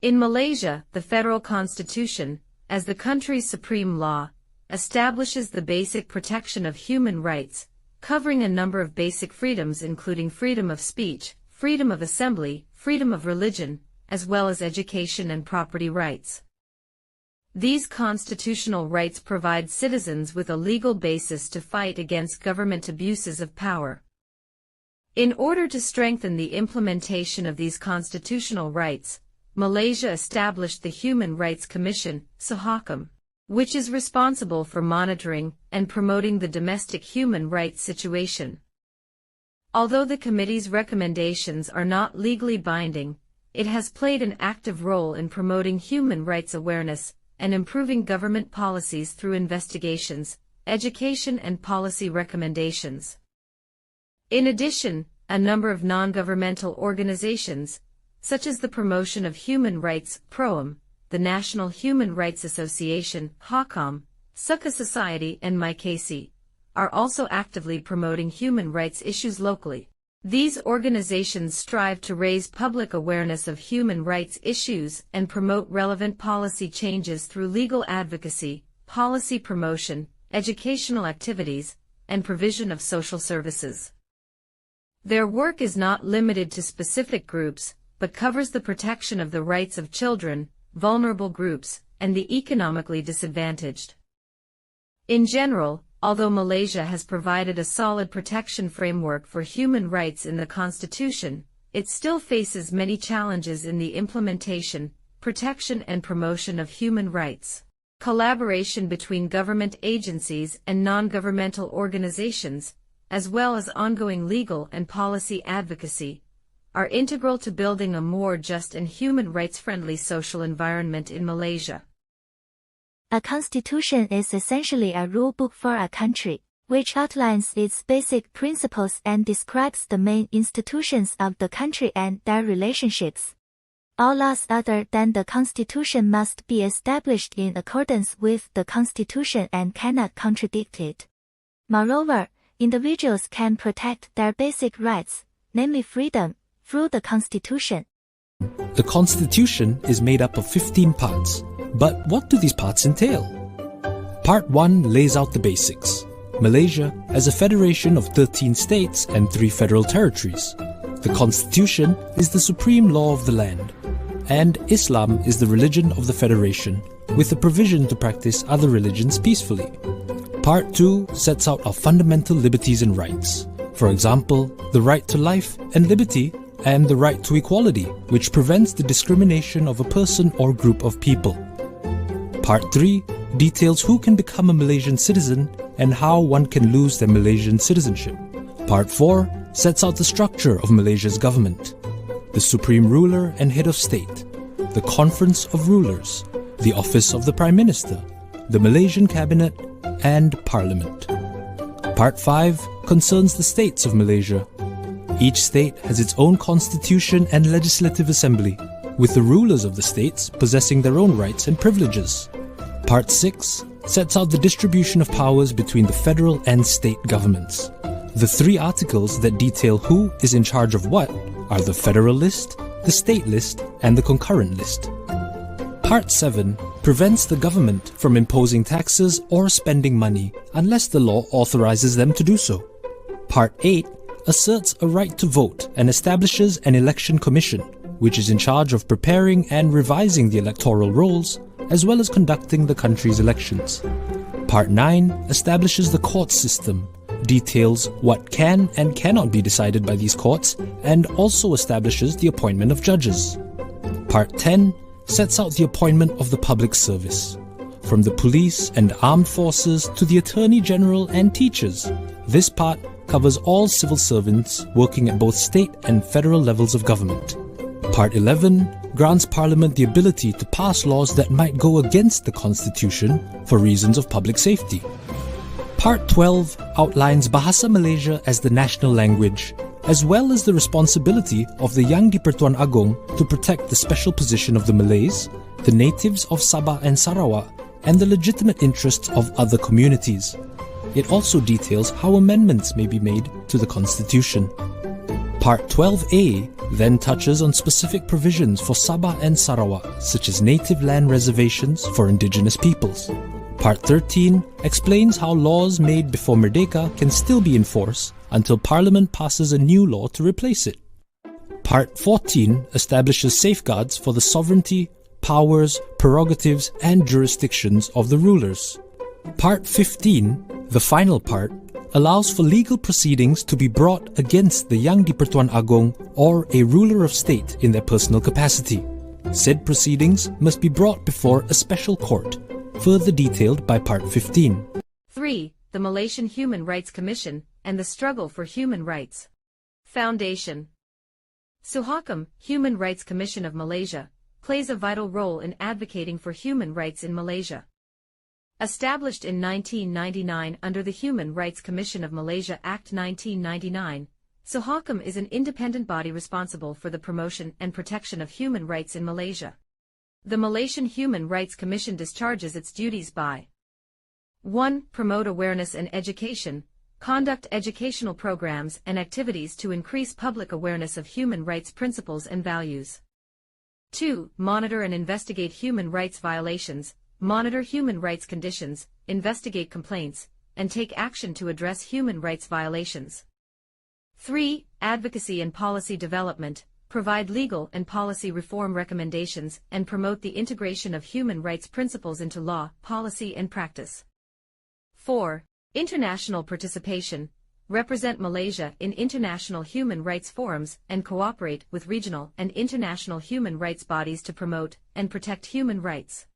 In Malaysia, the federal constitution, as the country's supreme law, establishes the basic protection of human rights, covering a number of basic freedoms including freedom of speech, freedom of assembly, freedom of religion, as well as education and property rights. These constitutional rights provide citizens with a legal basis to fight against government abuses of power. In order to strengthen the implementation of these constitutional rights, Malaysia established the Human Rights Commission, SET3, which is responsible for monitoring and promoting the domestic human rights situation. Although the committee's recommendations are not legally binding, it has played an active role in promoting human rights awareness and improving government policies through investigations, education and policy recommendations. In addition, a number of non-governmental organizations, such as the Promotion of Human Rights, PROAM, the National Human Rights Association, HAKAM, Suka Society and MyKC, are also actively promoting human rights issues locally. These organizations strive to raise public awareness of human rights issues and promote relevant policy changes through legal advocacy, policy promotion, educational activities, and provision of social services. Their work is not limited to specific groups, but covers the protection of the rights of children, vulnerable groups, and the economically disadvantaged. In general, although Malaysia has provided a solid protection framework for human rights in the Constitution, it still faces many challenges in the implementation, protection and promotion of human rights. Collaboration between government agencies and non-governmental organizations, as well as ongoing legal and policy advocacy, are integral to building a more just and human rights-friendly social environment in Malaysia. A constitution is essentially a rule book for a country, which outlines its basic principles and describes the main institutions of the country and their relationships. All laws other than the constitution must be established in accordance with the constitution and cannot contradict it. Moreover, individuals can protect their basic rights, namely freedom, through the constitution. The constitution is made up of 15 parts. But what do these parts entail? Part 1 lays out the basics. Malaysia as a federation of 13 states and 3 federal territories. The constitution is the supreme law of the land, and Islam is the religion of the federation, with the provision to practice other religions peacefully. Part 2 sets out our fundamental liberties and rights. For example, the right to life and liberty, and the right to equality, which prevents the discrimination of a person or group of people. Part 3 details who can become a Malaysian citizen and how one can lose their Malaysian citizenship. Part 4 sets out the structure of Malaysia's government: the supreme ruler and head of state, the Conference of Rulers, the office of the Prime Minister, the Malaysian Cabinet, and Parliament. Part 5 concerns the states of Malaysia. Each state has its own constitution and legislative assembly, with the rulers of the states possessing their own rights and privileges. Part 6 sets out the distribution of powers between the federal and state governments. The 3 articles that detail who is in charge of what are the federal list, the state list, and the concurrent list. Part 7 prevents the government from imposing taxes or spending money unless the law authorizes them to do so. Part 8 asserts a right to vote and establishes an election commission, which is in charge of preparing and revising the electoral rolls, as well as conducting the country's elections. Part 9 establishes the court system, details what can and cannot be decided by these courts, and also establishes the appointment of judges. Part 10 sets out the appointment of the public service. From the police and armed forces to the Attorney General and teachers, this part covers all civil servants working at both state and federal levels of government. Part 11 grants Parliament the ability to pass laws that might go against the Constitution for reasons of public safety. Part 12 outlines Bahasa Malaysia as the national language, as well as the responsibility of the Yang di-Pertuan Agong to protect the special position of the Malays, the natives of Sabah and Sarawak, and the legitimate interests of other communities. It also details how amendments may be made to the Constitution. Part 12A then touches on specific provisions for Sabah and Sarawak, such as native land reservations for indigenous peoples. Part 13 explains how laws made before Merdeka can still be enforced until Parliament passes a new law to replace it. Part 14 establishes safeguards for the sovereignty, powers, prerogatives and jurisdictions of the rulers. Part 15, the final part, allows for legal proceedings to be brought against the Yang di-Pertuan Agong or a ruler of state in their personal capacity. Said proceedings must be brought before a special court, further detailed by Part 15. 3. The Malaysian Human Rights Commission and the Struggle for Human Rights. Foundation. Suhakam, Human Rights Commission of Malaysia, plays a vital role in advocating for human rights in Malaysia. Established in 1999 under the Human Rights Commission of Malaysia Act 1999, Suhakam is an independent body responsible for the promotion and protection of human rights in Malaysia. The Malaysian Human Rights Commission discharges its duties by 1. Promote awareness and education, conduct educational programs and activities to increase public awareness of human rights principles and values. 2. Monitor and investigate human rights violations, monitor human rights conditions, investigate complaints, and take action to address human rights violations. 3. Advocacy and policy development, provide legal and policy reform recommendations and promote the integration of human rights principles into law, policy and practice. 4. International participation, represent Malaysia in international human rights forums and cooperate with regional and international human rights bodies to promote and protect human rights.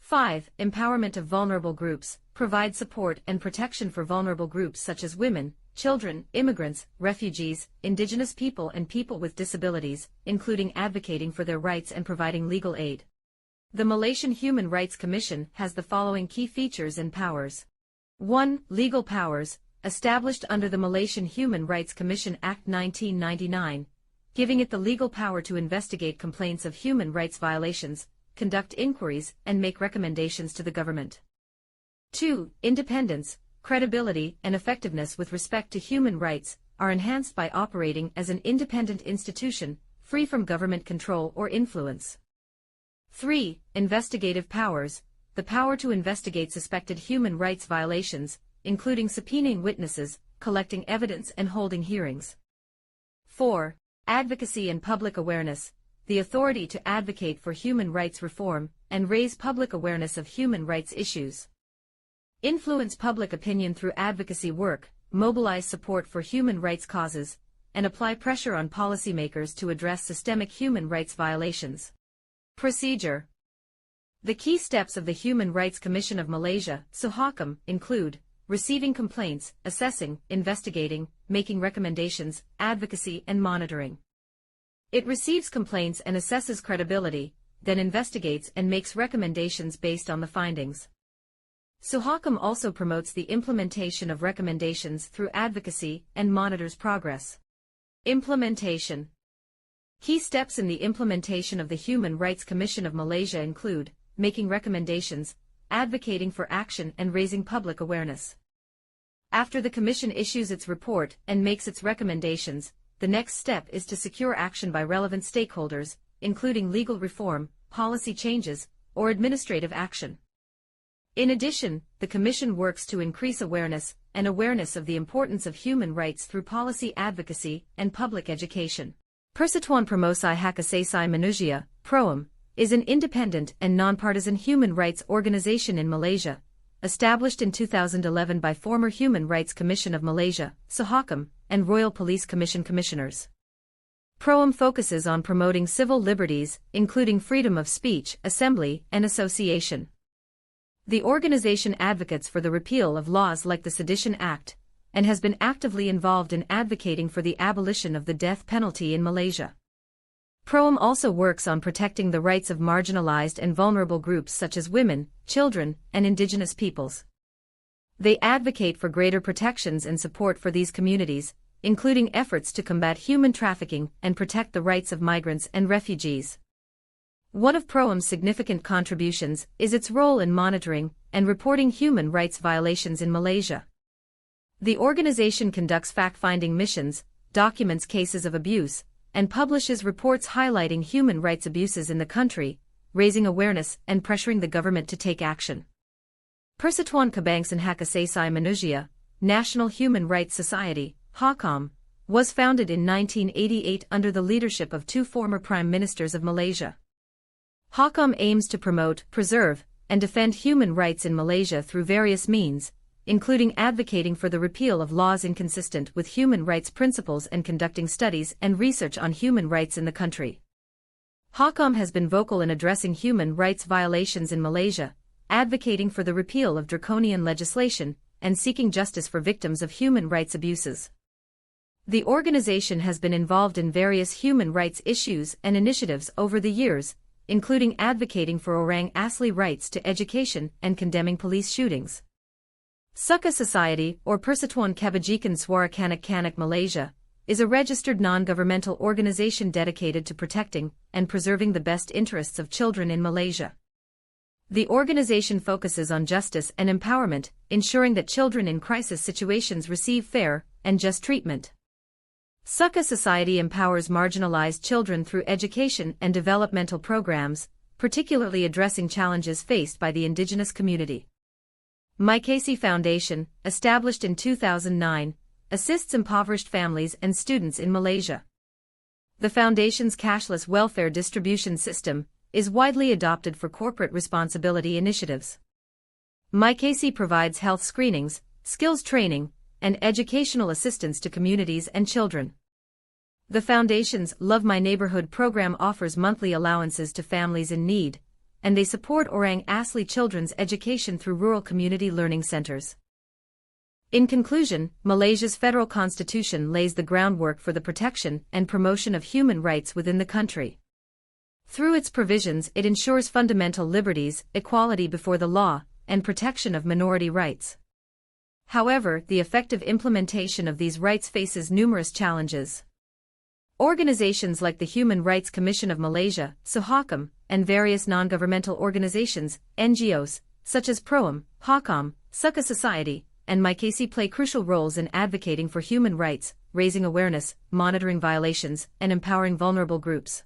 5. Empowerment of vulnerable groups, provide support and protection for vulnerable groups such as women, children, immigrants, refugees, indigenous people and people with disabilities, including advocating for their rights and providing legal aid. The Malaysian Human Rights Commission has the following key features and powers. 1. Legal powers, established under the Malaysian Human Rights Commission Act 1999, giving it the legal power to investigate complaints of human rights violations, conduct inquiries, and make recommendations to the government. 2. Independence, credibility, and effectiveness with respect to human rights are enhanced by operating as an independent institution, free from government control or influence. 3. Investigative powers, the power to investigate suspected human rights violations, including subpoenaing witnesses, collecting evidence and holding hearings. 4. Advocacy and public awareness, the authority to advocate for human rights reform and raise public awareness of human rights issues. Influence public opinion through advocacy work, mobilize support for human rights causes, and apply pressure on policymakers to address systemic human rights violations. Procedure. The key steps of the Human Rights Commission of Malaysia, Suhakam, include receiving complaints, assessing, investigating, making recommendations, advocacy and monitoring. It receives complaints and assesses credibility, then investigates and makes recommendations based on the findings. Suhakam also promotes the implementation of recommendations through advocacy and monitors progress. Implementation. Key steps in the implementation of the Human Rights Commission of Malaysia include making recommendations, advocating for action and raising public awareness. After the Commission issues its report and makes its recommendations, the next step is to secure action by relevant stakeholders, including legal reform, policy changes, or administrative action. In addition, the Commission works to increase awareness of the importance of human rights through policy advocacy and public education. Persatuan Promosi Hak Asasi Manusia, PROAM, is an independent and nonpartisan human rights organization in Malaysia, established in 2011 by former Human Rights Commission of Malaysia, Suhakam, and Royal Police Commission commissioners. PROAM focuses on promoting civil liberties, including freedom of speech, assembly, and association. The organization advocates for the repeal of laws like the Sedition Act, and has been actively involved in advocating for the abolition of the death penalty in Malaysia. PROAM also works on protecting the rights of marginalized and vulnerable groups such as women, children, and indigenous peoples. They advocate for greater protections and support for these communities, including efforts to combat human trafficking and protect the rights of migrants and refugees. One of PROAM's significant contributions is its role in monitoring and reporting human rights violations in Malaysia. The organization conducts fact-finding missions, documents cases of abuse, and publishes reports highlighting human rights abuses in the country, raising awareness and pressuring the government to take action. Persatuan Kabangsan Hak Asasi Manusia, National Human Rights Society, HAKAM, was founded in 1988 under the leadership of two former prime ministers of Malaysia. HAKAM aims to promote, preserve, and defend human rights in Malaysia through various means, including advocating for the repeal of laws inconsistent with human rights principles and conducting studies and research on human rights in the country. HAKAM has been vocal in addressing human rights violations in Malaysia, advocating for the repeal of draconian legislation, and seeking justice for victims of human rights abuses. The organization has been involved in various human rights issues and initiatives over the years, including advocating for orang asli rights to education and condemning police shootings. Suka Society, or Persatuan Kebajikan Suara Kanak-Kanak Malaysia, is a registered non-governmental organization dedicated to protecting and preserving the best interests of children in Malaysia. The organization focuses on justice and empowerment, ensuring that children in crisis situations receive fair and just treatment. Suka Society empowers marginalized children through education and developmental programs, particularly addressing challenges faced by the indigenous community. Maikasi Foundation, established in 2009, assists impoverished families and students in Malaysia. The foundation's cashless welfare distribution system is widely adopted for corporate responsibility initiatives. Maikasi provides health screenings, skills training, and educational assistance to communities and children. The foundation's Love My Neighborhood program offers monthly allowances to families in need, and they support orang asli children's education through rural community learning centers. In conclusion, Malaysia's federal constitution lays the groundwork for the protection and promotion of human rights within the country. Through its provisions, it ensures fundamental liberties, equality before the law, and protection of minority rights. However, the effective implementation of these rights faces numerous challenges. Organizations like the Human Rights Commission of Malaysia, SUHAKAM, and various non-governmental organizations, NGOs, such as PROAM, HAKAM, Suka Society, and Maikasi play crucial roles in advocating for human rights, raising awareness, monitoring violations, and empowering vulnerable groups.